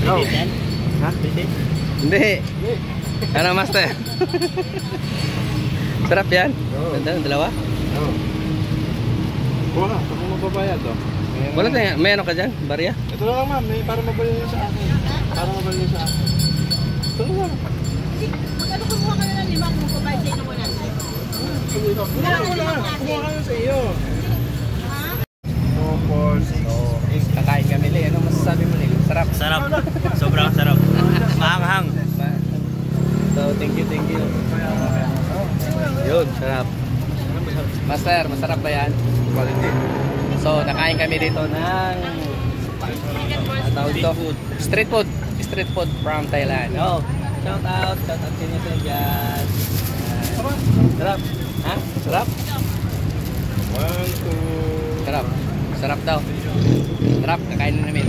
Oh. Ha? Hindi. Ano, master? Sarap yan? Oo. Dalawa? Oo. Kuha, kung mababayad to. Wala tayo. May ano ka dyan? Barya? Ito lang ma'am, may para mabalik niyo sa akin. Para mabalik niyo sa akin. Ito lang. Magkano kumuha ka na ng 5 kung pabay sa inyo mo natin? Kumuha ka na sa iyo. Ha? 2, 4, 6. Kakain kami li. Ano masasabi mo li? Sarap. Sarap. Sobrang sarap. Maanghang. So, thank you. Yun, sarap. Master, masarap ba yan? Quality. So, nakain kami dito ng tawag ito? Street food from Thailand. Oh, shout out sa inyo sa dyan. Sarap. Ha? Sarap? 1, 2. Sarap. Sarap daw. Sarap, kakain na namin.